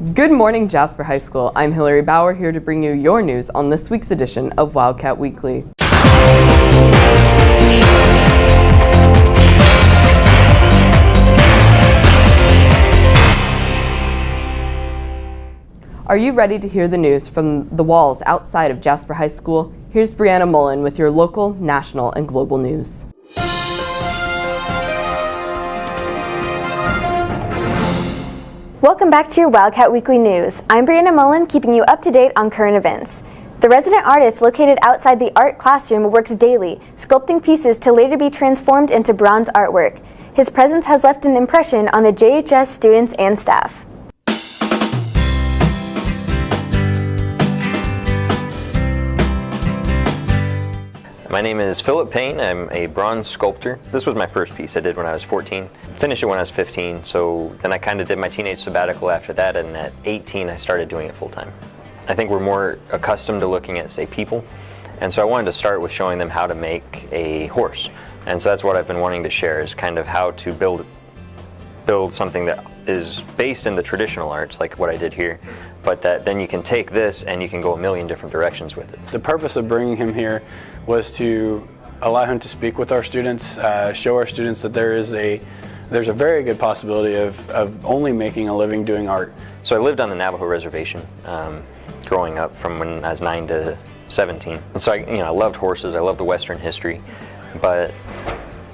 Good morning, Jasper High School. I'm Hillary Bauer, here to bring you your news on this week's edition of Wildcat Weekly. Are you ready to hear the news from the walls outside of Jasper High School? Here's Brianna Mullen with your local, national, and global news. Welcome back to your Wildcat Weekly News. I'm Brianna Mullen, keeping you up to date on current events. The resident artist located outside the art classroom works daily, sculpting pieces to later be transformed into bronze artwork. His presence has left an impression on the JHS students and staff. My name is Phillip Paint. I'm a bronze sculptor. This was my first piece I did when I was 14. Finished it when I was 15, so then I kind of did my teenage sabbatical after that, and at 18 I started doing it full time. I think we're more accustomed to looking at, say, people, and so I wanted to start with showing them how to make a horse. And so that's what I've been wanting to share, is kind of how to build something that is based in the traditional arts, like what I did here, but that then you can take this and you can go a million different directions with it. The purpose of bringing him here was to allow him to speak with our students, show our students that there's a very good possibility of only making a living doing art. So I lived on the Navajo reservation growing up from when I was 9 to 17. And so I loved horses, I loved the Western history, but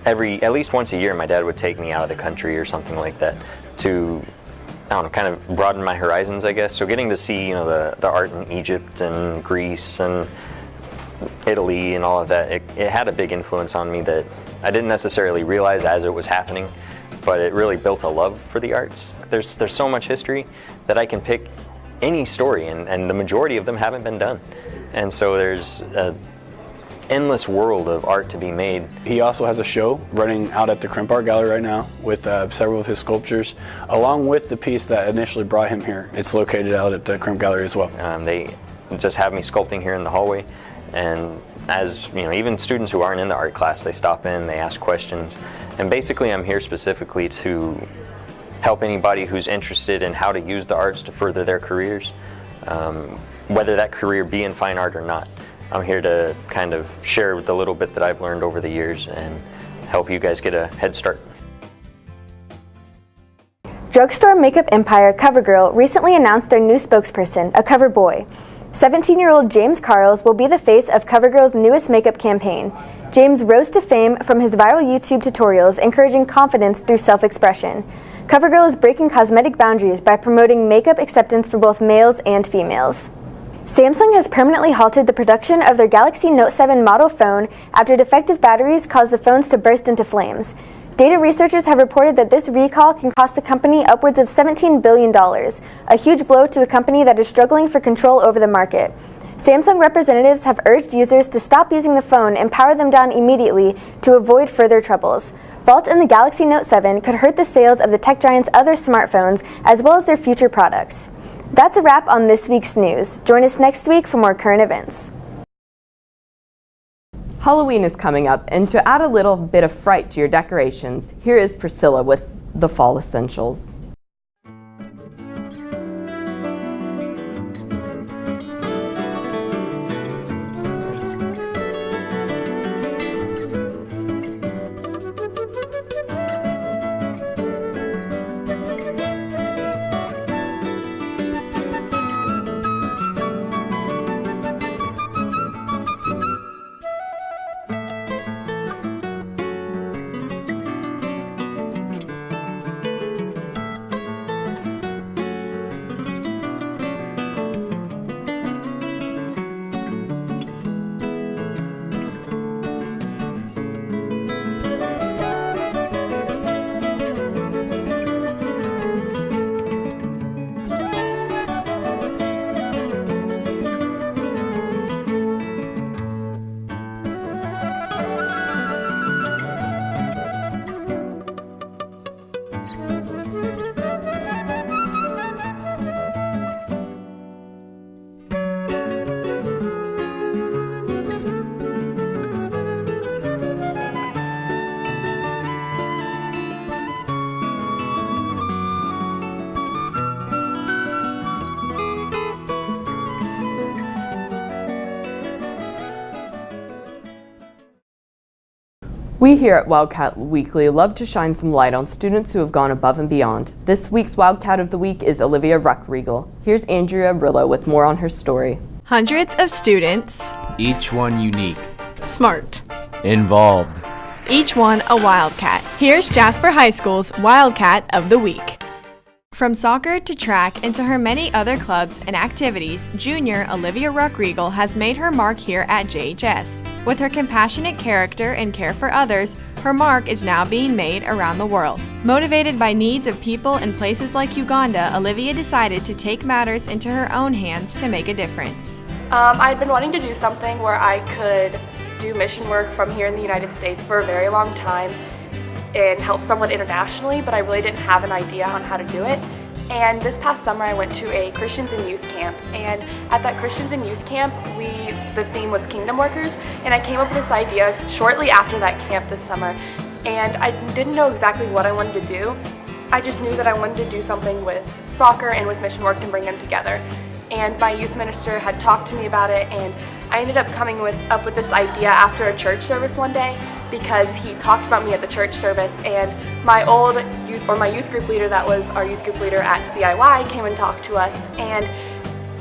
at least once a year my dad would take me out of the country or something like that to, I don't know, kind of broaden my horizons, I guess. So getting to see, the art in Egypt and Greece and Italy and all of that, it had a big influence on me that I didn't necessarily realize as it was happening, but it really built a love for the arts. There's so much history that I can pick any story, and the majority of them haven't been done. And so there's an endless world of art to be made. He also has a show running out at the Crimp Art Gallery right now with several of his sculptures, along with the piece that initially brought him here. It's located out at the Crimp Gallery as well. They just have me sculpting here in the hallway, and as even students who aren't in the art class, they stop in, they ask questions, and basically I'm here specifically to help anybody who's interested in how to use the arts to further their careers, whether that career be in fine art or not. I'm here to kind of share the little bit that I've learned over the years and help you guys get a head start. Drugstore makeup empire CoverGirl recently announced their new spokesperson, a cover boy. 17-year-old James Carls will be the face of CoverGirl's newest makeup campaign. James rose to fame from his viral YouTube tutorials encouraging confidence through self-expression. CoverGirl is breaking cosmetic boundaries by promoting makeup acceptance for both males and females. Samsung has permanently halted the production of their Galaxy Note 7 model phone after defective batteries caused the phones to burst into flames. Data researchers have reported that this recall can cost the company upwards of $17 billion, a huge blow to a company that is struggling for control over the market. Samsung representatives have urged users to stop using the phone and power them down immediately to avoid further troubles. Fault in the Galaxy Note 7 could hurt the sales of the tech giant's other smartphones as well as their future products. That's a wrap on this week's news. Join us next week for more current events. Halloween is coming up, and to add a little bit of fright to your decorations, here is Priscilla with the fall essentials. We here at Wildcat Weekly love to shine some light on students who have gone above and beyond. This week's Wildcat of the Week is Olivia Ruckriegel. Here's Andrea Rillo with more on her story. Hundreds of students, Each one unique, smart, involved. each one a Wildcat. Here's Jasper High School's Wildcat of the Week. From soccer to track and to her many other clubs and activities, junior Olivia Ruckriegel has made her mark here at JHS. With her compassionate character and care for others, her mark is now being made around the world. Motivated by needs of people in places like Uganda, Olivia decided to take matters into her own hands to make a difference. I'd been wanting to do something where I could do mission work from here in the United States for a very long time and help someone internationally, but I really didn't have an idea on how to do it. And this past summer I went to a Christians and Youth camp, and at that Christians and Youth camp the theme was Kingdom Workers, and I came up with this idea shortly after that camp this summer, and I didn't know exactly what I wanted to do. I just knew that I wanted to do something with soccer and with mission work and bring them together. And my youth minister had talked to me about it, and I ended up coming up with this idea after a church service one day, because he talked about me at the church service, and my youth group leader that was our youth group leader at CIY came and talked to us, and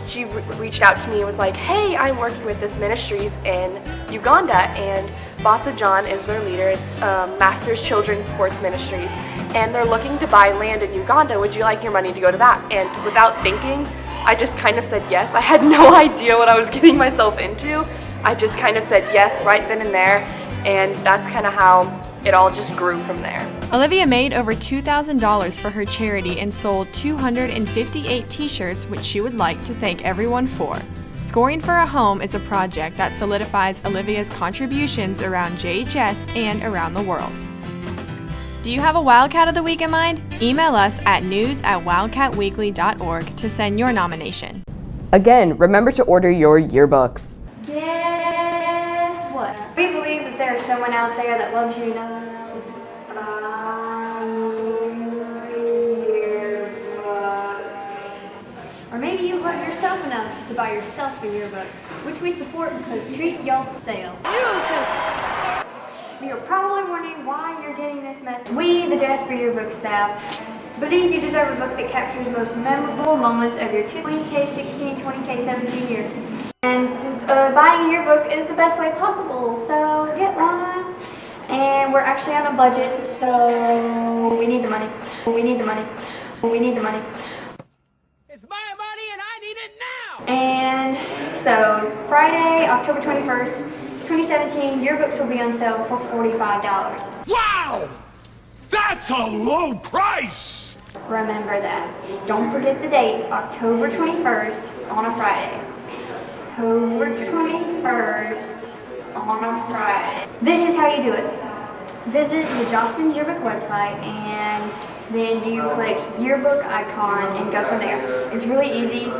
she reached out to me and was like, hey, I'm working with this ministries in Uganda, and Basa John is their leader. It's Masters Children's Sports Ministries, and they're looking to buy land in Uganda. Would you like your money to go to that? And without thinking, I just kind of said yes. I had no idea what I was getting myself into. I just kind of said yes right then and there, and that's kind of how it all just grew from there. Olivia made over $2,000 for her charity and sold 258 t-shirts, which she would like to thank everyone for. Scoring for a Home is a project that solidifies Olivia's contributions around JHS and around the world. Do you have a Wildcat of the Week in mind? Email us at news@wildcatweekly.org to send your nomination. Again, remember to order your yearbooks. Guess what? We believe that there is someone out there that loves you enough. Or maybe you love yourself enough to buy yourself a yearbook, which we support because Yearbook Sale. You're probably wondering why you're getting this message. We, the Jasper Yearbook staff, believe you deserve a book that captures the most memorable moments of your 20K16, 20K17 year. And buying a yearbook is the best way possible, so get one. And we're actually on a budget, so we need the money. We need the money. We need the money. It's my money and I need it now! And so Friday, October 21st, 2017, yearbooks will be on sale for $45. Wow! That's a low price! Remember that. Don't forget the date, October 21st on a Friday. October 21st on a Friday. This is how you do it. Visit the Jostens Yearbook website and then you click yearbook icon and go from there. It's really easy.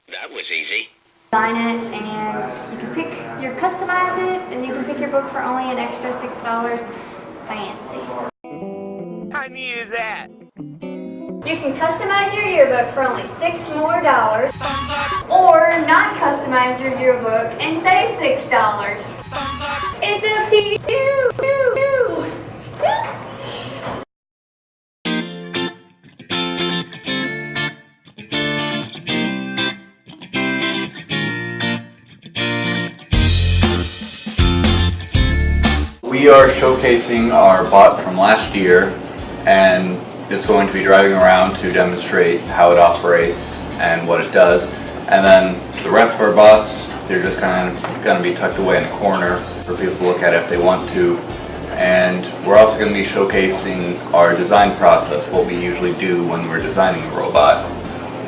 That was easy. Sign it and you can customize it, and you can pick your book for only an extra $6. Fancy. How neat is that? You can customize your yearbook for only $6 more, or not customize your yearbook and save $6. It's up to you. We are showcasing our bot from last year, and it's going to be driving around to demonstrate how it operates and what it does. And then the rest of our bots, they're just kind of going to be tucked away in a corner for people to look at if they want to. And we're also going to be showcasing our design process, what we usually do when we're designing a robot,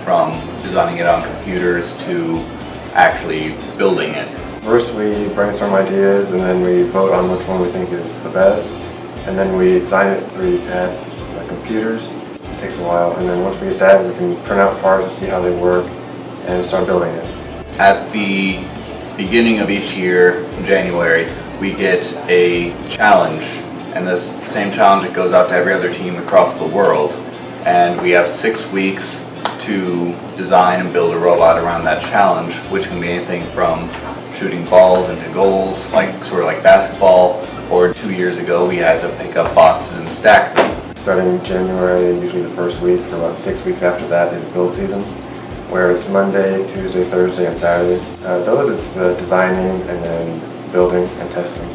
from designing it on computers to actually building it. First we brainstorm ideas and then we vote on which one we think is the best, and then we design it through CAD computers. It takes a while, and then once we get that we can print out parts and see how they work and start building it. At the beginning of each year, in January, we get a challenge, and this same challenge it goes out to every other team across the world, and we have 6 weeks to design and build a robot around that challenge, which can be anything from shooting balls into goals, like sort of like basketball, or 2 years ago we had to pick up boxes and stack them. Starting in January, usually the first week, for about 6 weeks after that is build season, where it's Monday, Tuesday, Thursday, and Saturdays. Those it's the designing and then building and testing.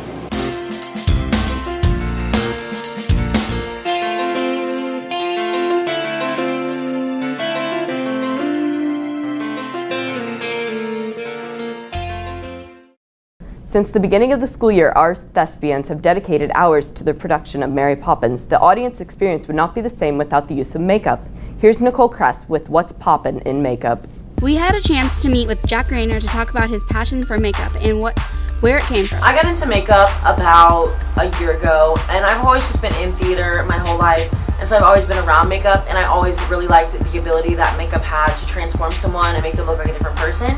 Since the beginning of the school year, our thespians have dedicated hours to the production of Mary Poppins. The audience experience would not be the same without the use of makeup. Here's Nicole Kress with What's Poppin' in Makeup. We had a chance to meet with Jack Rayner to talk about his passion for makeup and where it came from. I got into makeup about a year ago, and I've always just been in theater my whole life, and so I've always been around makeup, and I always really liked the ability that makeup had to transform someone and make them look like a different person.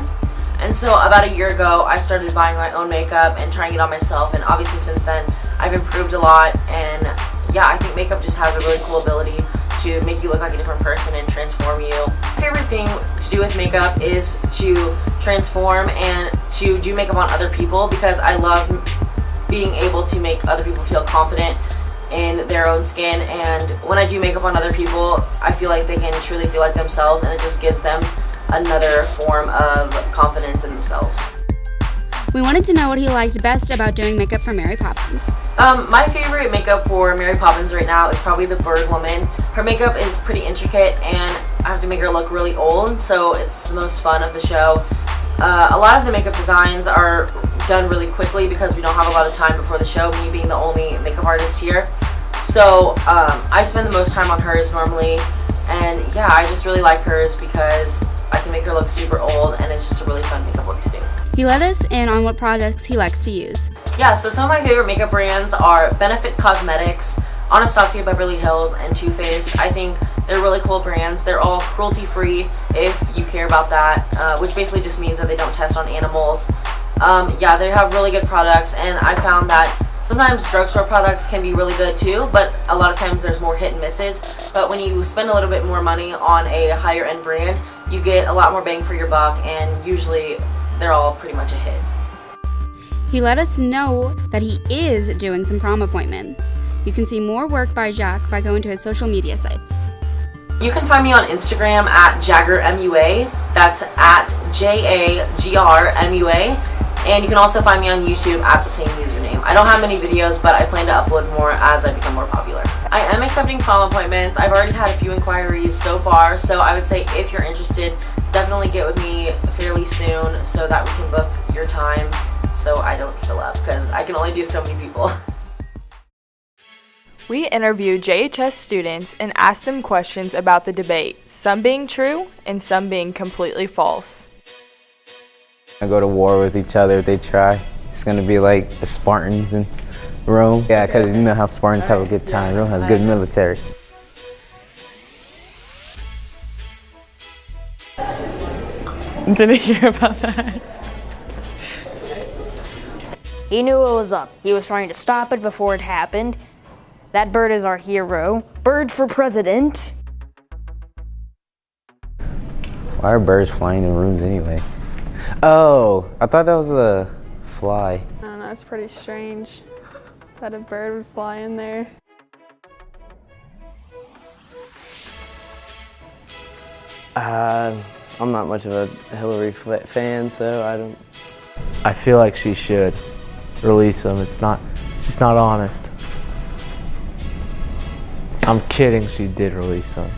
And so about a year ago, I started buying my own makeup and trying it on myself, and obviously since then, I've improved a lot, and yeah, I think makeup just has a really cool ability to make you look like a different person and transform you. My favorite thing to do with makeup is to transform and to do makeup on other people, because I love being able to make other people feel confident in their own skin, and when I do makeup on other people, I feel like they can truly feel like themselves, and it just gives them another form of confidence in themselves. We wanted to know what he liked best about doing makeup for Mary Poppins. My favorite makeup for Mary Poppins right now is probably the Bird Woman. Her makeup is pretty intricate, and I have to make her look really old, so it's the most fun of the show. A lot of the makeup designs are done really quickly because we don't have a lot of time before the show, me being the only makeup artist here. So I spend the most time on hers normally, and yeah, I just really like hers because I can make her look super old, and it's just a really fun makeup look to do. He let us in on what products he likes to use. Yeah, so some of my favorite makeup brands are Benefit Cosmetics, Anastasia Beverly Hills, and Too Faced. I think they're really cool brands. They're all cruelty-free if you care about that, which basically just means that they don't test on animals. Yeah, they have really good products, and I found that sometimes drugstore products can be really good too, but a lot of times there's more hit and misses. But when you spend a little bit more money on a higher end brand, you get a lot more bang for your buck, and usually they're all pretty much a hit. He let us know that he is doing some prom appointments. You can see more work by Jack by going to his social media sites. You can find me on Instagram at JaggerMUA. That's at JAGRMUA. And you can also find me on YouTube at the same username. I don't have many videos, but I plan to upload more as I become more popular. I am accepting prom appointments. I've already had a few inquiries so far, so I would say if you're interested, definitely get with me fairly soon so that we can book your time so I don't fill up, because I can only do so many people. We interviewed JHS students and asked them questions about the debate, some being true and some being completely false. I go to war with each other if they try. It's gonna be like the Spartans in Rome. Yeah, because you know how Spartans have a good time. Rome has good military. Didn't hear about that. He knew it was up. He was trying to stop it before it happened. That bird is our hero. Bird for president. Why are birds flying in rooms anyway? Oh, I thought that was a fly. I don't know, it's pretty strange that a bird would fly in there. I'm not much of a Hillary fan, so I don't. I feel like she should release him. It's just not honest. I'm kidding, she did release him.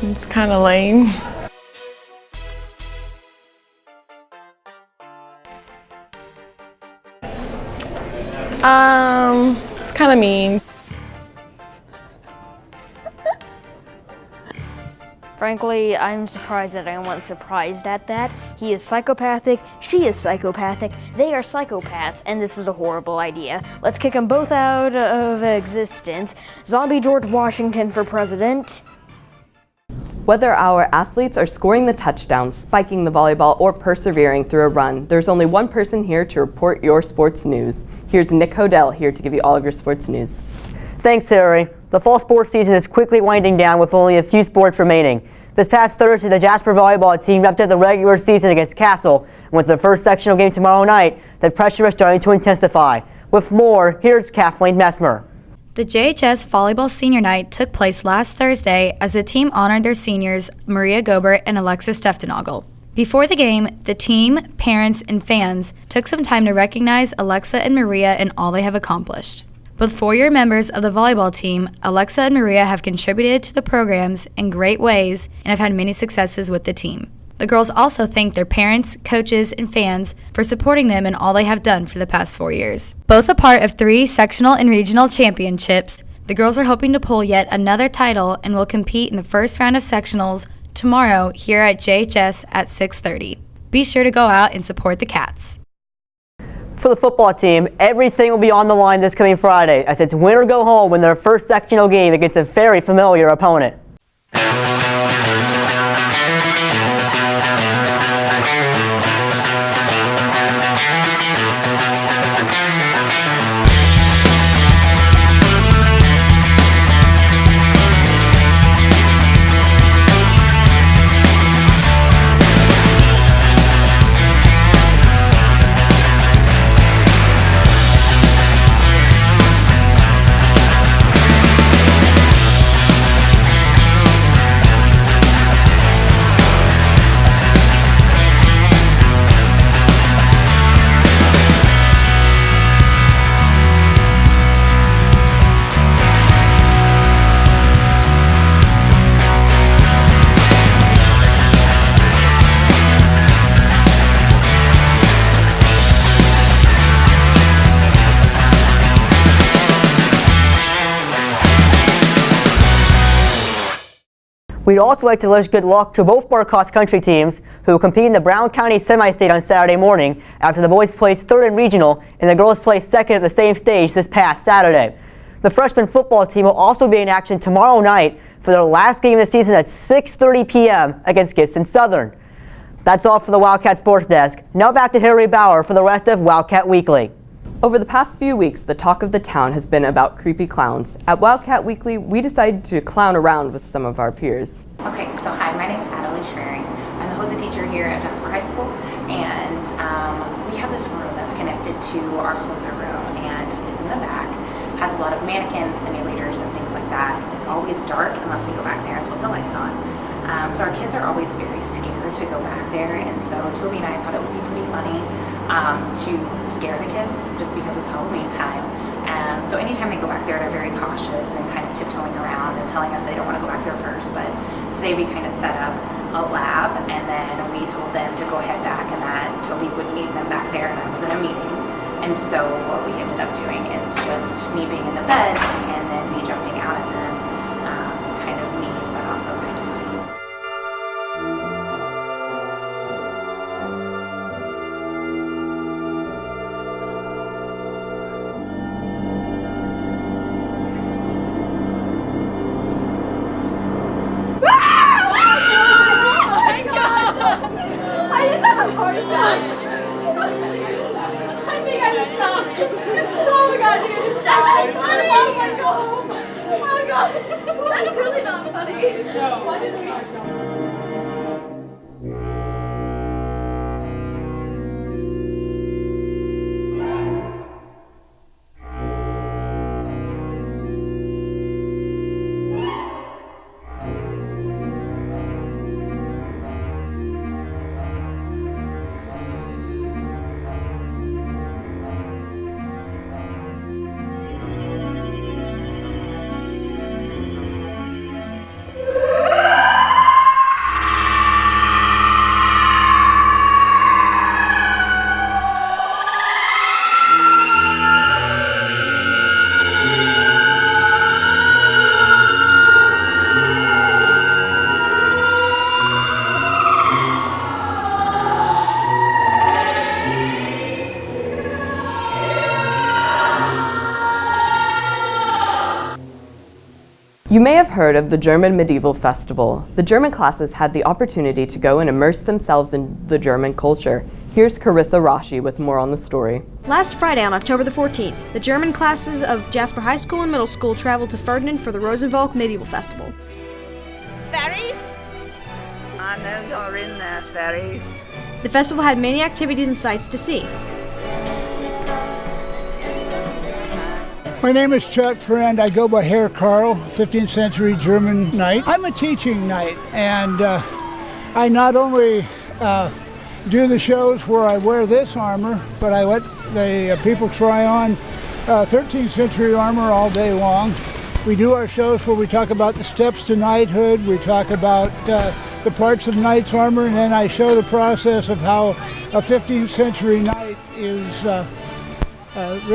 It's kind of lame. It's kind of mean. Frankly, I'm surprised that anyone's surprised at that. He is psychopathic, she is psychopathic, they are psychopaths, and this was a horrible idea. Let's kick them both out of existence. Zombie George Washington for president. Whether our athletes are scoring the touchdown, spiking the volleyball, or persevering through a run, there's only one person here to report your sports news. Here's Nick Hodell here to give you all of your sports news. Thanks, Hillary. The fall sports season is quickly winding down with only a few sports remaining. This past Thursday, the Jasper volleyball team wrapped up the regular season against Castle, and with the first sectional game tomorrow night, the pressure is starting to intensify. With more, here's Kathleen Messmer. The JHS Volleyball Senior Night took place last Thursday as the team honored their seniors Maria Gobert and Alexis Steftenagel. Before the game, the team, parents, and fans took some time to recognize Alexa and Maria and all they have accomplished. Both four-year members of the volleyball team, Alexa and Maria, have contributed to the programs in great ways and have had many successes with the team. The girls also thank their parents, coaches, and fans for supporting them in all they have done for the past 4 years. Both a part of 3 sectional and regional championships, the girls are hoping to pull yet another title and will compete in the first round of sectionals tomorrow here at JHS at 6:30. Be sure to go out and support the Cats. For the football team, everything will be on the line this coming Friday as it's win or go home in their first sectional game against a very familiar opponent. We'd also like to wish good luck to both of our cross-country teams who will compete in the Brown County Semi-State on Saturday morning after the boys placed 3rd in regional and the girls placed 2nd at the same stage this past Saturday. The freshman football team will also be in action tomorrow night for their last game of the season at 6:30 p.m. against Gibson Southern. That's all for the Wildcat Sports Desk. Now back to Harry Bauer for the rest of Wildcat Weekly. Over the past few weeks, the talk of the town has been about creepy clowns. At Wildcat Weekly, we decided to clown around with some of our peers. Okay, so hi, my name is Natalie Schwerin. I'm the HOSA teacher here at Jasper High School, and we have this room that's connected to our HOSA room, and it's in the back. Has a lot of mannequins, simulators, and things like that. It's always dark unless we go back there and flip the lights on. So our kids are always very scared to go back there, and so Toby and I thought it would be pretty funny to scare the kids just because it's Halloween time. So anytime they go back there, they're very cautious and kind of tiptoeing around and telling us they don't want to go back there first. But today we kind of set up a lab, and then we told them to go head back and that Toby would meet them back there, and I was in a meeting. And so what we ended up doing is just me being in the bed and then me jumping out at them, kind of mean, but also kind of funny. You may have heard of the German Medieval Festival. The German classes had the opportunity to go and immerse themselves in the German culture. Here's Carissa Rashi with more on the story. Last Friday on October the 14th, the German classes of Jasper High School and Middle School traveled to Ferdinand for the Rosenwalk Medieval Festival. Ferries? I know you're in there, ferries. The festival had many activities and sights to see. My name is Chuck Friend. I go by Herr Karl, 15th century German knight. I'm a teaching knight, and I not only do the shows where I wear this armor, but I let the people try on 13th century armor all day long. We do our shows where we talk about the steps to knighthood, we talk about the parts of knight's armor, and then I show the process of how a 15th century knight is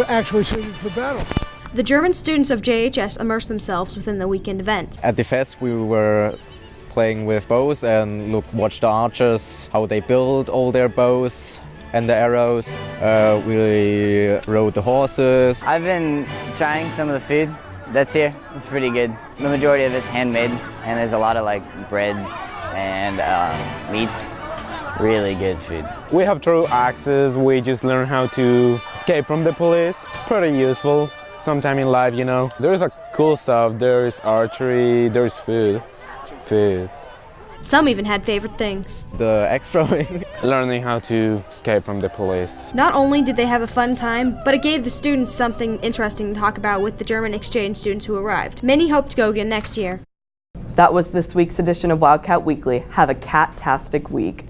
actually suited for battle. The German students of JHS immersed themselves within the weekend event. At the fest we were playing with bows and watch the archers, how they build all their bows and the arrows. We rode the horses. I've been trying some of the food that's here. It's pretty good. The majority of it's handmade, and there's a lot of like breads and meats. Really good food. We have throw axes. We just learn how to escape from the police. Pretty useful sometime in life, you know. There's a cool stuff. There's archery. There's food. Some even had favorite things. The axe throwing. Learning how to escape from the police. Not only did they have a fun time, but it gave the students something interesting to talk about with the German exchange students who arrived. Many hope to go again next year. That was this week's edition of Wildcat Weekly. Have a cat-tastic week.